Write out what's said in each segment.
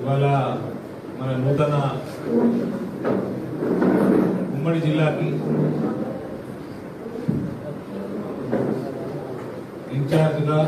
ఇవాళ మన నూతన ఉమ్మడి జిల్లాకి ఇన్ఛార్జ్గా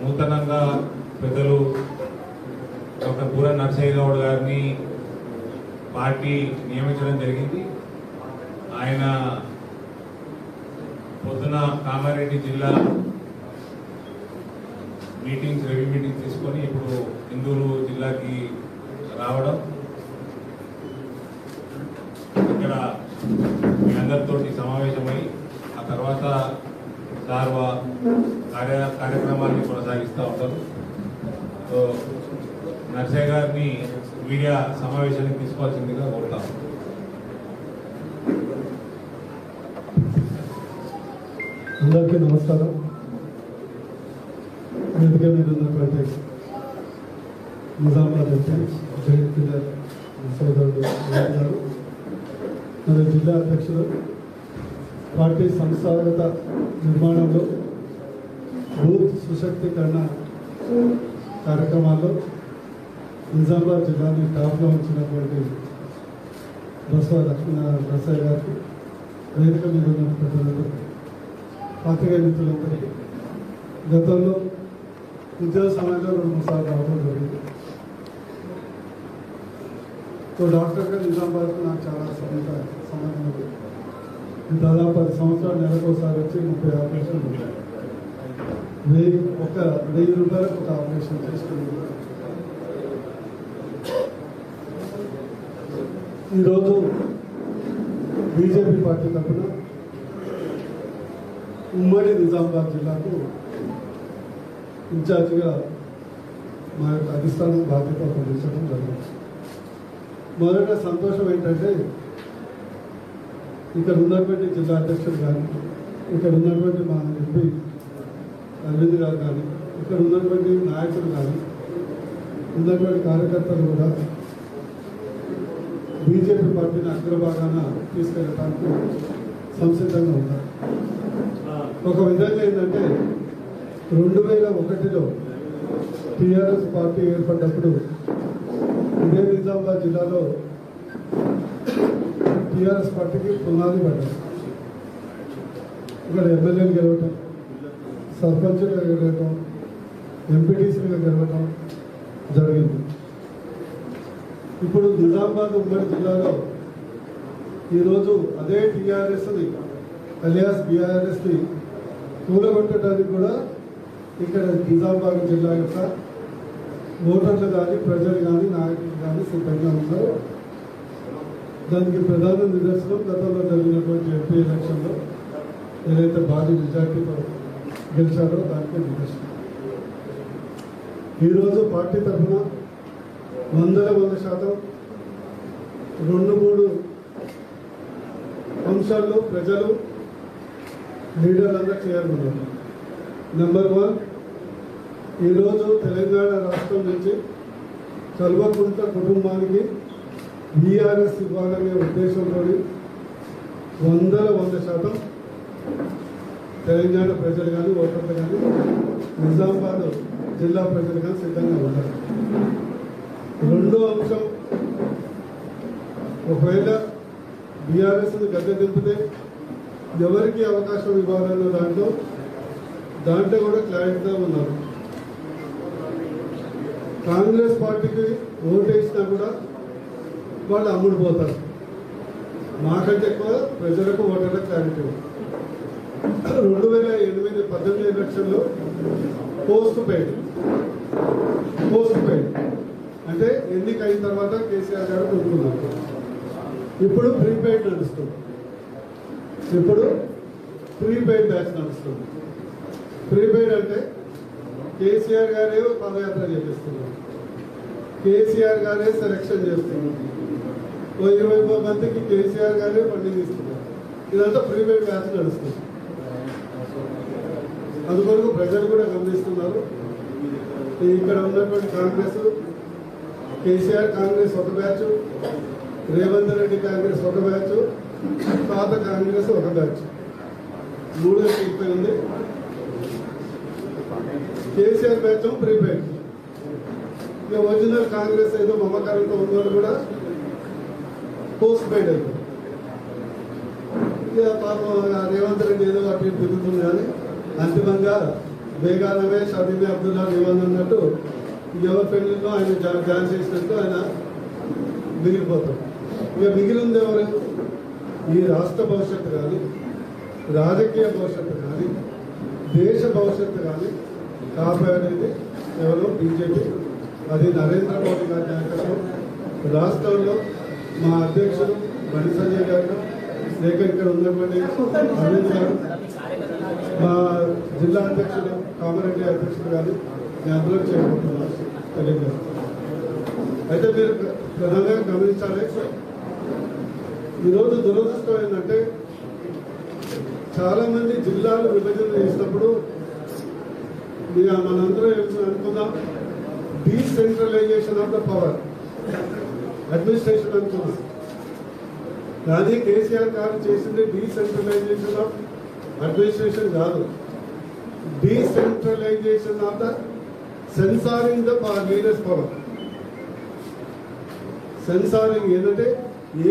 నూతనంగా పెద్దలు డాక్టర్ పూర నరసయ్య గౌడ్ గారిని పార్టీ నియమించడం జరిగింది. ఆయన పొద్దున కామారెడ్డి జిల్లా రివ్యూ మీటింగ్స్ తీసుకొని ఇప్పుడు ఇందూరు జిల్లాకి రావడం, ఇక్కడ మీ అందరితోటి సమావేశమై ఆ తర్వాత సార్ కార్యక్రమాన్ని కొనసాగిస్తూ ఉంటారు. సో నర్సయ్య గారిని మీడియా సమావేశానికి తీసుకోవాల్సిందిగా కోరుతాం. అందరికీ నమస్కారం. వేదిక మీద ఉన్నటువంటి నిజామాబాద్ ఎంపీ జగన్ సోదరుడు గారు, మన జిల్లా అధ్యక్షులు, పార్టీ సంస్థాగత నిర్మాణంలో బూత్ సుశక్తీకరణ కార్యక్రమాల్లో నిజామాబాద్ జిల్లాని టాప్లో ఉంచినటువంటి బసవ లక్ష్మీనారాయణ ప్రసాద్ గారికి, వేదిక మీద ఉన్నటువంటి పాత్రికేయ మిత్రులందరికీ గతంలో ఉద్యోగ సమయంలో 2-3 సార్లు రావడం జరిగింది. సో డాక్టర్గా నిజామాబాద్కు నాకు చాలా సంబంధం ఉంది. దాదాపు 10 సంవత్సరాలు నెలకోసారి వచ్చి 30 ఆపరేషన్లు ఉంటాయి. 1000 రూపాయలకు ఒక ఆపరేషన్ చేసుకుని ఈరోజు బీజేపీ పార్టీ తరఫున ఉమ్మడి నిజామాబాద్ జిల్లాకు ఇన్ఛార్జిగా మా యొక్క అధిష్టానం బాధ్యత వహించడం జరిగింది. మొదట సంతోషం ఏంటంటే ఇక్కడ ఉన్నటువంటి జిల్లా అధ్యక్షులు కానీ, ఇక్కడ ఉన్నటువంటి మా ఎంపీ అరవింద్ గారు కానీ, ఇక్కడ ఉన్నటువంటి నాయకులు కానీ, ఉన్నటువంటి కార్యకర్తలు కూడా బీజేపీ పార్టీని అగ్రభాగాన తీసుకెళ్ళడానికి సంసిద్ధంగా ఉన్నారు. ఒక విధంగా ఏంటంటే 2001లో టీఆర్ఎస్ పార్టీ ఏర్పడ్డప్పుడు ఇదే నిజామాబాద్ జిల్లాలో టీఆర్ఎస్ పార్టీకి పునాది పడ్డారు. ఇక్కడ ఎమ్మెల్యేలు గెలవటం, సర్పంచ్గా గెలవటం, ఎంపీటీసీలుగా గెలవటం జరిగింది. ఇప్పుడు నిజామాబాద్ ఉమ్మడి జిల్లాలో ఈరోజు అదే టీఆర్ఎస్ని అలియాస్ బీఆర్ఎస్ని కూలగొట్టడానికి కూడా ఇక్కడ నిజామాబాద్ జిల్లా యొక్క ఓటర్లు కానీ, ప్రజలు కానీ, నాయకులు కానీ సిద్ధంగా ఉన్నారు. దానికి ప్రధాన నిదర్శనం గతంలో జరిగినటువంటి ఎంపీ ఎలక్షన్లో ఏదైతే భారీ మెజార్టీతో గెలిచారో దానికి నిదర్శనం. ఈరోజు పార్టీ తరఫున 100% 2-3 అంశాల్లో ప్రజలు లీడర్లందరూ చేరుకున్నారు. నెంబర్ 1, ఈరోజు తెలంగాణ రాష్ట్రం నుంచి కల్వకుంట్ల కుటుంబానికి బీఆర్ఎస్ ఇవ్వాలనే ఉద్దేశంతో 100% తెలంగాణ ప్రజలు కానీ, ఓటర్లు కానీ, నిజామాబాద్ జిల్లా ప్రజలు కానీ సిద్ధంగా ఉన్నారు. రెండో అంశం, ఒకవేళ బీఆర్ఎస్ని గద్దె దింపితే ఎవరికి అవకాశం ఇవ్వాలన్న దాంట్లో కూడా క్లారిటీగా ఉన్నారు. కాంగ్రెస్ పార్టీకి ఓటేసినా కూడా వాళ్ళు అమ్ముడుపోతారు. మాకంటే ఎక్కువ ప్రజలకు ఓటర్లకు క్లారిటీ ఉంది. 2018 ఎలక్షన్లో పోస్ట్ పెయిడ్ అంటే ఎన్నిక అయిన తర్వాత కేసీఆర్ గారు కొనుక్కున్నారు. ఇప్పుడు ప్రీపెయిడ్ నడుస్తుంది. ప్రీపెయిడ్ బ్యాచ్ నడుస్తుంది. ప్రీపెయిడ్ అంటే కేసీఆర్ గారే పదయాత్ర చేపిస్తున్నారు, కేసీఆర్ గారే సెలక్షన్ చేస్తున్నారు, 20 మందికి కేసీఆర్ గారే ఫండింగ్ ఇస్తున్నారు. ఇదంతా ప్రీపెయిడ్ బ్యాచ్ నడుస్తుంది. అందుకొరకు ప్రజలు కూడా గమనిస్తున్నారు. ఇక్కడ ఉన్నటువంటి కాంగ్రెస్, కేసీఆర్ కాంగ్రెస్ ఒక బ్యాచ్, రేవంత్ రెడ్డి కాంగ్రెస్ ఒక బ్యాచ్, పాత కాంగ్రెస్ ఒక బ్యాచ్, 3 అయిపోయి ఉంది. KCR batch prepaid. ఇక ఒరిజినల్ కాంగ్రెస్ ఏదో మమకారంతో ఉన్నవాళ్ళు కూడా పోస్ట్ పెయిడ్ అయిపోయింది. ఇక పాపం రేవంత్ రెడ్డి ఏదో అటు ఇటు తిరుగుతుంది కానీ అంతిమంగా బేగానమే షబీబీ అబ్దుల్లా రేవంత్ అన్నట్టు ఎవరి పెళ్లిలో ఆయన జాయిన్ చేసినట్టు ఆయన మిగిలిపోతాడు. ఇక మిగిలింది ఎవరు? ఈ రాష్ట్ర భవిష్యత్తు కానీ, రాజకీయ భవిష్యత్తు కానీ, దేశ భవిష్యత్తు కానీ కాపాడేది ఎవరో బీజేపీ. అది నరేంద్ర మోడీ గారి నాయకత్వం. రాష్ట్రంలో మా అధ్యక్షుడు బండి సంజయ్ గారు, లేక ఇక్కడ ఉన్నటువంటి అరవింద్ గారు, మా జిల్లా అధ్యక్షుడు కామారెడ్డి అధ్యక్షుడు గారు నేను అందులో చేయబోతున్నాను తెలియజేస్తాను. అయితే మీరు ప్రధానంగా గమనించాలి, ఈరోజు దురదృష్టం ఏంటంటే చాలా మంది జిల్లాలు విభజన చేసినప్పుడు మనందరం అనుకుందాం decentralisation of the power, administration అనుకున్నాం. కానీ కేసీఆర్ గారు చేసింది డీసెంట్రలైజేషన్ ఆఫ్ అడ్మినిస్ట్రేషన్ కాదు, decentralisation of the censoring the leaders power. Censoring ఏంటంటే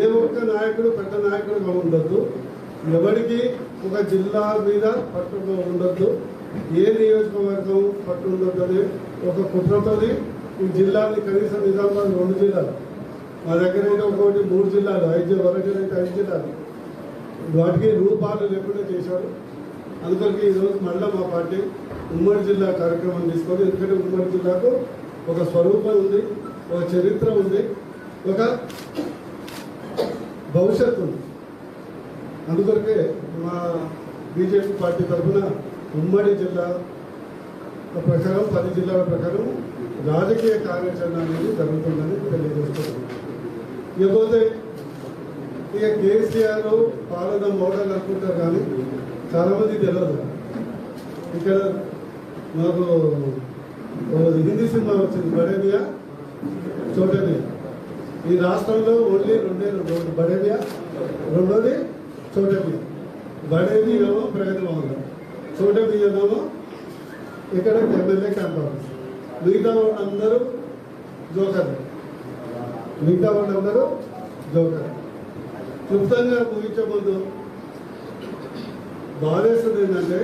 ఏ ఒక్క నాయకుడు పెద్ద నాయకుడుగా ఉండొద్దు, ఎవరికి ఒక జిల్లా మీద పట్టు ఉండొద్దు, ఏ నియోజకవర్గం పట్టు ఉండొద్దు అనే ఒక కుట్రతోని ఈ జిల్లాని కనీసం నిజామాబాద్ 2 జిల్లాలు, మా దగ్గర అయితే ఒకటి 3 జిల్లాలు, 5 వరకు అయితే 5 జిల్లాలు, వాటికి రూపాలు లేకుండా చేశారు. అందుకని ఈరోజు మళ్ళీ మా పార్టీ ఉమ్మడి జిల్లా కార్యక్రమం తీసుకొని, ఎందుకంటే ఉమ్మడి జిల్లాకు ఒక స్వరూపం ఉంది, ఒక చరిత్ర ఉంది, ఒక భవిష్యత్తు ఉంది. అందుకొరకే మా బీజేపీ పార్టీ తరఫున ఉమ్మడి జిల్లా ప్రకారం 10 జిల్లాల ప్రకారం రాజకీయ కార్యాచరణ అనేది జరుగుతుందని తెలియజేస్తున్నాం. ఇకపోతే ఇక కేసీఆర్ పాలన మోడల్ అనుకుంటారు కానీ చాలామంది తెలియదు. ఇక్కడ మాకు హిందీ సినిమా వచ్చింది బడేమియా చోటమియా. ఈ రాష్ట్రంలో ఓన్లీ 2 బడేమియా, రెండోది చోటమియా. బడేమి ఏమో ప్రగతి భవన్, చోటమియా ఏమో ఇక్కడ ఎమ్మెల్యే క్యాంప్ ఆఫీస్. మిగతా వాళ్ళందరూ జోకర్, మిగతా వాళ్ళందరూ జోకర్. క్లుప్తంగా ముగించే ముందు బాధేస్తుంది ఏంటంటే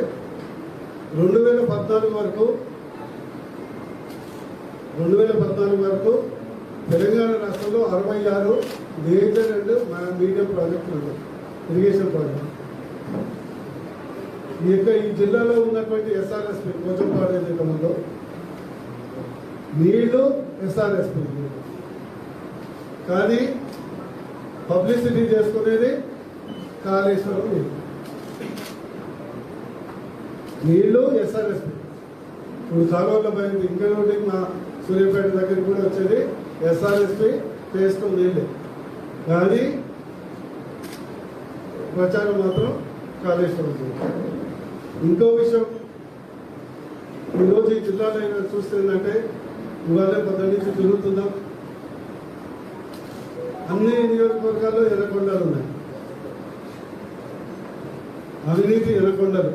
2014 వరకు తెలంగాణ రాష్ట్రంలో 66 మేజర్ అండ్ మీడియం ప్రాజెక్టులు ఉన్నాయి, ఇరిగేషన్ ప్రాజెక్టు. ఈ జిల్లాలో ఉన్నటువంటి ఎస్ఆర్ఎస్పీ పోచంపాడు ఏదైతే ఉందో నీళ్లు ఎస్ఆర్ఎస్పీ, కానీ పబ్లిసిటీ చేసుకునేది కాళేశ్వరం నీళ్లు ఎస్ఆర్ఎస్పీ. ఇప్పుడు కాలువల బయట ఇంకా మా సూర్యాపేట దగ్గర కూడా వచ్చేది ఎస్ఆర్ఎస్పీ ఫేజ్ 2 నీళ్ళే, కానీ ప్రచారం మాత్రం కాళేశ్వరం. ఇంకో విషయం, ఈరోజు ఈ జిల్లాలో చూస్తే ఏంటంటే ఇవాళ పొద్దు నుంచి తిరుగుతున్నాం, అన్ని నియోజకవర్గాల్లో ఎర్రకొండలు ఉన్నాయి, అవినీతి ఎర్రకొండలు.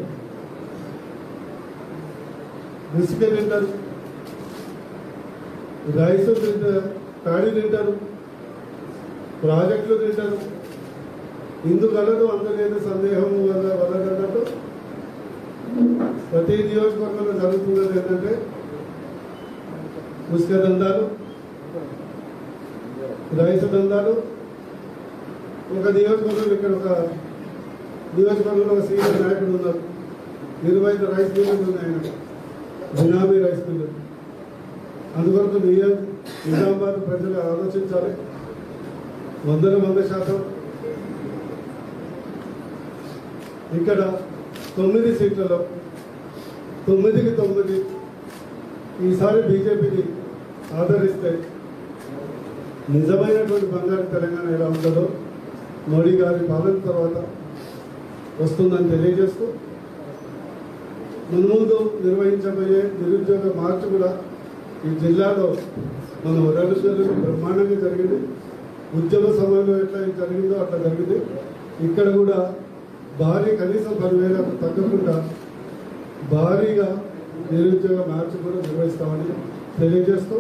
ఇసుక తింటారు, రైస్ తింటారు, ప్యాడీ తింటారు, ప్రాజెక్టులు తింటారు. ఇందుకలదు అందులేదు సందేహం వల్లదన్నట్టు ప్రతి నియోజకవర్గంలో జరుగుతున్నది ఏంటంటే ఇసుక దందాలు, రైతు దందాలు. ఒక నియోజకవర్గంలో ఇక్కడ ఒక నియోజకవర్గంలో ఒక సీనియర్ నాయకుడు ఉన్నారు, 25 రైస్ మిల్లులు ఉన్నాయి, బినామీ రైస్ మిల్లులు. అందువరకు నిజామాబాద్ ప్రజలు ఆలోచించాలి. 100% ఇక్కడ 9 సీట్లలో 9కి 9 ఈసారి బీజేపీని ఆదరిస్తే నిజమైనటువంటి బంగారు తెలంగాణ ఎలా ఉంటుందో మోడీ గారి పాలన తర్వాత వస్తుందని తెలియజేస్తూ, ముందు నిర్వహించబోయే నిరుద్యోగ మార్చ్ కూడా ఈ జిల్లాలో మన వరదలు బ్రహ్మాండంగా జరిగింది. ఉద్యమ సమయంలో ఎట్లా జరిగిందో అట్లా జరిగింది. ఇక్కడ కూడా భారీ కనీసం 10,000 తగ్గకుండా భారీగా నిరుద్యోగ మార్చ్ కూడా నిర్వహిస్తామని తెలియజేస్తూ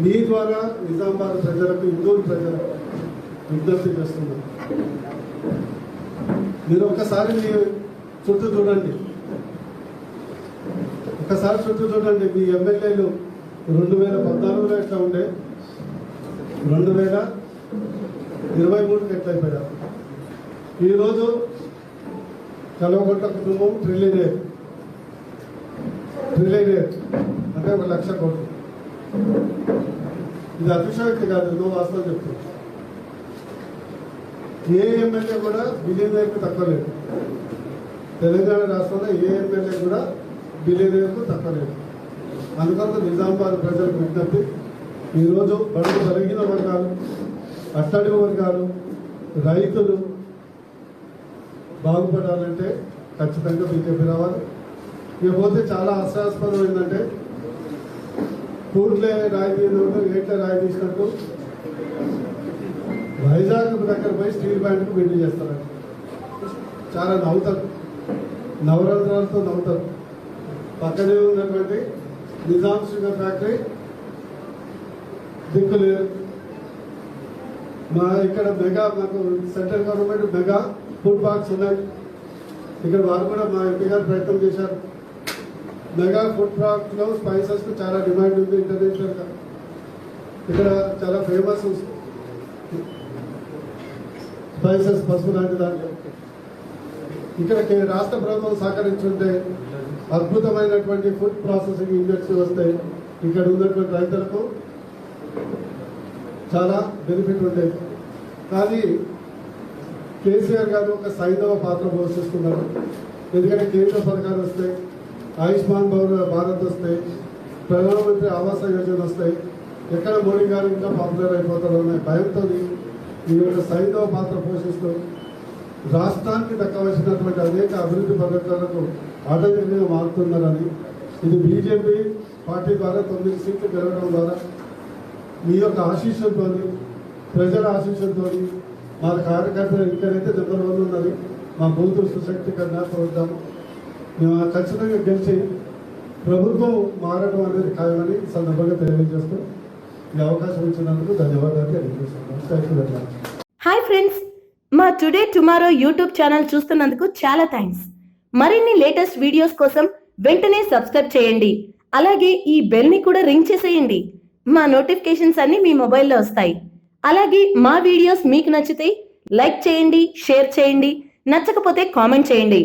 మీ ద్వారా నిజామాబాద్ ప్రజలకు, ఇందూరు ప్రజలకు విజ్ఞప్తి చేస్తున్నాను. మీరు ఒక్కసారి మీ చుట్టూ చూడండి, ఒకసారి చుట్టూ చూడండి. మీ ఎమ్మెల్యేలు 2014లో ఎట్లా ఉండే, 2023కి ఎట్లా అయిపోయారు. ఈరోజు కలవగొట్ట కుటుంబం ట్రిలియనేర్ అంటే 1,00,000 కోట్లు. ఇది అతిశయోక్తి కాదు, నువ్వు వాస్తవం చెప్తున్నావు. ఏ ఎమ్మెల్యే కూడా బిలియనీర్కు తక్కువ లేదు. తెలంగాణ రాష్ట్రంలో ఏ ఎమ్మెల్యే కూడా బిలియనీర్కు తక్కువ లేదు. అందుకని నిజామాబాద్ ప్రజలకు విజ్ఞప్తి, ఈరోజు బడుగు జరిగిన వర్గాలు, అట్టడుగు వర్గాలు, రైతులు బాగుపడాలంటే ఖచ్చితంగా బీజేపీ రావాలి. ఇకపోతే చాలా హాస్యాస్పదం ఏంటంటే, కూర్లే రాయి తీయడంలో ఏట్లే రాయి తీసినట్టు వైజాగ్ దగ్గర పోయి స్టీల్ ప్లాంట్కు బిల్డ్ చేస్తారు. చాలా నవ్వుతారు, నవరంధ్రాలతో నవ్వుతారు. పక్కనే ఉన్నటువంటి నిజాం షుగర్ ఫ్యాక్టరీ దిక్కులేరు. మా ఇక్కడ మెగా, మాకు central government mega food parks ఉన్నాయి. ఇక్కడ వారు కూడా మా ఎంపీ గారు ప్రయత్నం చేశారు. మెగా ఫుడ్ పార్క్లో స్పైసెస్కు చాలా డిమాండ్ ఉంది ఇంటర్నేషనల్గా. ఇక్కడ చాలా ఫేమస్ స్పైసెస్, పసుపు లాంటి దాంట్లో. ఇక్కడ రాష్ట్ర ప్రభుత్వం సహకరించుంటే అద్భుతమైనటువంటి ఫుడ్ ప్రాసెసింగ్ యూనిట్స్ వస్తాయి. ఇక్కడ ఉన్నటువంటి రైతులకు చాలా బెనిఫిట్ ఉండేది. కానీ కేసీఆర్ గారు ఒక సైంధవ పాత్ర పోషిస్తున్నారు. ఎందుకంటే కేంద్ర పథకాలు వస్తాయి, ఆయుష్మాన్ భారత్ వస్తాయి, ప్రధానమంత్రి ఆవాస యోజన వస్తాయి, ఎక్కడ మోడీ గారు ఇంకా పాపులర్ అయిపోతారు అనే భయంతో ఈ యొక్క సైంధవ పాత్ర పోషిస్తూ రాష్ట్రానికి దక్కవలసినటువంటి అనేక అభివృద్ధి పథకాలకు ఆటంకంగా మారుతున్నారని, ఇది బీజేపీ పార్టీ ద్వారా 9 సీట్లు గెలవడం ద్వారా మీ యొక్క ఆశీస్సులతో, ప్రజల ఆశీస్సులతో మా కార్యకర్తలు ఇక్కడైతే నెంబర్ 1 ఉన్నది. మా బూతు సుశక్తికరణ ప్రోగ్రాము మేము ఖచ్చితంగా గెలిచి ప్రభుత్వం మారడం అనేది ఖాయమని ఈ సందర్భంగా తెలియజేస్తూ ఈ అవకాశం ఇచ్చినందుకు ధన్యవాదాలు తెలియజేస్తున్నాను. హాయ్ ఫ్రెండ్స్, మా టుడే టుమారో యూట్యూబ్ ఛానల్ చూస్తున్నందుకు చాలా థ్యాంక్స్. మరిన్ని లేటెస్ట్ వీడియోస్ కోసం వెంటనే సబ్స్క్రైబ్ చేయండి. అలాగే ఈ బెల్ ని కూడా రింగ్ చేసేయండి. మా నోటిఫికేషన్స్ అన్ని మీ మొబైల్లో వస్తాయి. అలాగే మా వీడియోస్ మీకు నచ్చితే లైక్ చేయండి, షేర్ చేయండి, నచ్చకపోతే కామెంట్ చేయండి.